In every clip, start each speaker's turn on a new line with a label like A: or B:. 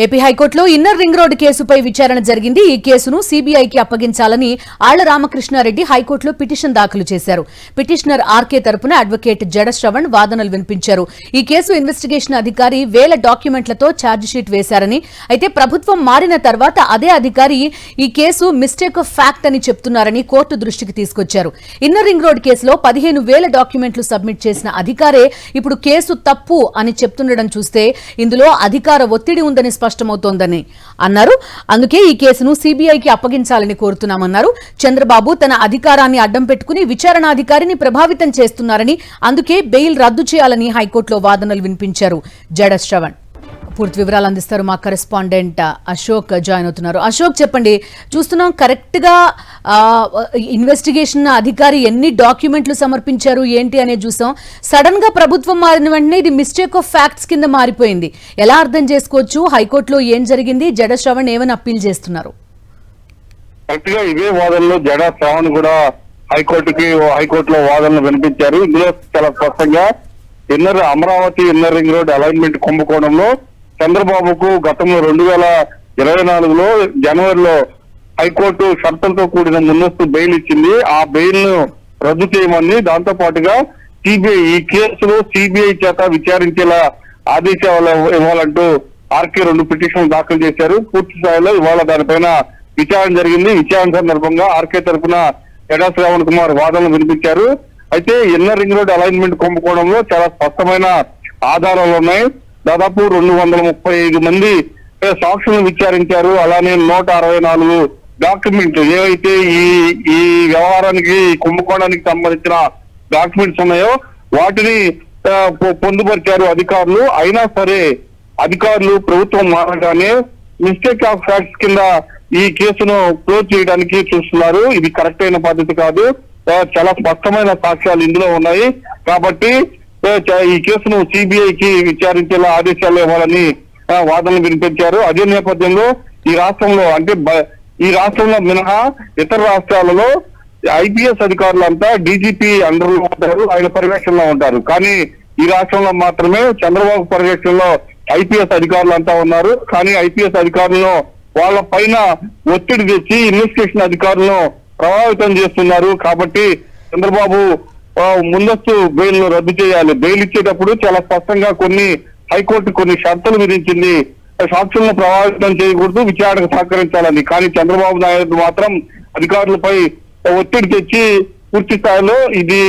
A: AP హైకోర్టులో inner ring road కేసుపై విచారణ జరిగింది. ఈ కేసును సీబీఐకి అప్పగించాలని ఆళ్ల రామకృష్ణారెడ్డి హైకోర్టులో పిటిషన్ దాఖలు చేశారు. పిటిషనర్ ఆర్కే తరపున అడ్వకేట్ జడ శ్రవణ్ వాదనలు వినిపించారు. ఈ కేసు ఇన్వెస్టిగేషన్ అధికారి వేల డాక్యుమెంట్లతో ఛార్జిషీట్ వేశారని, అయితే ప్రభుత్వం మారిన తర్వాత అదే అధికారి ఈ కేసు మిస్టేక్ ఆఫ్ ఫ్యాక్ట్ అని చెప్తున్నారని కోర్టు దృష్టికి తీసుకొచ్చారు. ఇన్నర్ రింగ్ రోడ్ కేసులో 15,000 డాక్యుమెంట్లు సబ్మిట్ చేసిన అధికారే ఇప్పుడు కేసు తప్పు అని చెప్తుండడం చూస్తే ఇందులో అధికార ఒత్తిడి ఉందని స్పష్టమవుతోందని అన్నారు. అందుకే ఈ కేసును సీబీఐకి అప్పగించాలని కోరుతున్నామన్నారు. చంద్రబాబు తన అధికారాన్ని అడ్డం పెట్టుకుని విచారణాధికారిని ప్రభావితం చేస్తున్నారని, అందుకే బెయిల్ రద్దు చేయాలని హైకోర్టులో వాదనలు వినిపించారు. జడ శ్రవణ్ పూర్తి వివరాలు అందిస్తారు మా కరెస్పాండెంట్ అశోక్ జాయిన్ అవుతున్నారు. అశోక్, చెప్పండి. చూస్తున్నాం కరెక్ట్ గా ఇన్వెస్టిగేషన్ అధికారి ఎన్ని డాక్యుమెంట్లు సమర్పించారు ఏంటి అనేది చూసాం. సడన్ గా ప్రభుత్వం మారిన వెంటనే ఇది మిస్టేక్ ఆఫ్ ఫ్యాక్ట్స్ కింద మారిపోయింది. ఎలా అర్థం చేసుకోవచ్చు? హైకోర్టులో ఏం జరిగింది? జడ శ్రవణ్ ఏమని అప్పీల్ చేస్తున్నారు?
B: కరెక్ట్ గా ఇదే వాదనలో జడ శ్రవణ్ కూడా హైకోర్టులో వాదనలు వినిపించారు. ఇందులో చాలా స్పష్టంగా Amaravati inner ring road alignment కుంభకోణంలో చంద్రబాబుకు గతంలో 2024లో జనవరిలో హైకోర్టు షరతులతో కూడిన ముందస్తు బెయిల్ ఇచ్చింది. ఆ బెయిల్ ను రద్దు చేయమని, దాంతో పాటుగా సిబిఐ ఈ కేసులో సిబిఐ చేత విచారించేలా ఆదేశాలు ఇవ్వాలంటూ ఆర్కే 2 పిటిషన్లు దాఖలు చేశారు. పూర్తి స్థాయిలో ఇవాళ దానిపైన విచారణ జరిగింది. విచారణ సందర్భంగా ఆర్కే తరఫున జడ శ్రవణ్ కుమార్ వాదనలు వినిపించారు. అయితే ఇన్నర్ రింగ్ రోడ్ అలైన్మెంట్ కుంభకోణంలో చాలా స్పష్టమైన ఆధారాలు ఉన్నాయి. దాదాపు 235 మంది సాక్షులను విచారించారు. అలానే 164 డాక్యుమెంట్లు ఏవైతే ఈ వ్యవహారానికి కుంభకోణానికి సంబంధించిన డాక్యుమెంట్స్ ఉన్నాయో వాటిని పొందుపరిచారు అధికారులు. అయినా సరే అధికారులు ప్రభుత్వం మారగానే మిస్టేక్ ఆఫ్ ఫ్యాక్ట్స్ కింద ఈ కేసును క్లోజ్ చేయడానికి చూస్తున్నారు. ఇది కరెక్ట్ అయిన పద్ధతి కాదు. చాలా స్పష్టమైన సాక్ష్యాలు ఇందులో ఉన్నాయి. కాబట్టి ఈ కేసును సిబిఐకి విచారించేలా ఆదేశాలు ఇవ్వాలని వాదనలు వినిపించారు. అదే నేపథ్యంలో ఈ రాష్ట్రంలో మినహా ఇతర రాష్ట్రాలలో ఐపీఎస్ అధికారులంతా డీజీపీ అండర్ లో ఉంటారు, ఆయన పర్యవేక్షణలో ఉంటారు. కానీ ఈ రాష్ట్రంలో మాత్రమే చంద్రబాబు పర్యవేక్షణలో ఐపీఎస్ అధికారులంతా ఉన్నారు. కానీ ఐపీఎస్ అధికారులను వాళ్ళ పైన ఒత్తిడి తెచ్చి ఇన్వెస్టిగేషన్ అధికారులను ప్రభావితం చేస్తున్నారు. కాబట్టి చంద్రబాబు ముందస్తు బెయిల్ ను రద్దు చేయాలి. బెయిల్ ఇచ్చేటప్పుడు చాలా స్పష్టంగా హైకోర్టు కొన్ని షరతులు విధించింది. సాక్షులను ప్రభావితం చేయకూడదు, విచారణకు సహకరించాలని. కానీ చంద్రబాబు నాయుడు మాత్రం అధికారులపై ఒత్తిడి తెచ్చి పూర్తి స్థాయిలో ఇది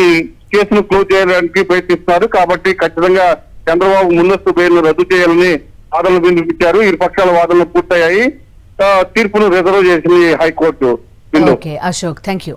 B: కేసును క్లోజ్ చేయడానికి ప్రయత్నిస్తున్నారు. కాబట్టి ఖచ్చితంగా చంద్రబాబు ముందస్తు బెయిల్ ను రద్దు చేయాలని వాదనలు వినిపించారు. ఇరు పక్షాల వాదనలు పూర్తయ్యాయి. తీర్పును రిజర్వ్ చేసింది హైకోర్టు.
A: Ashok, thank you.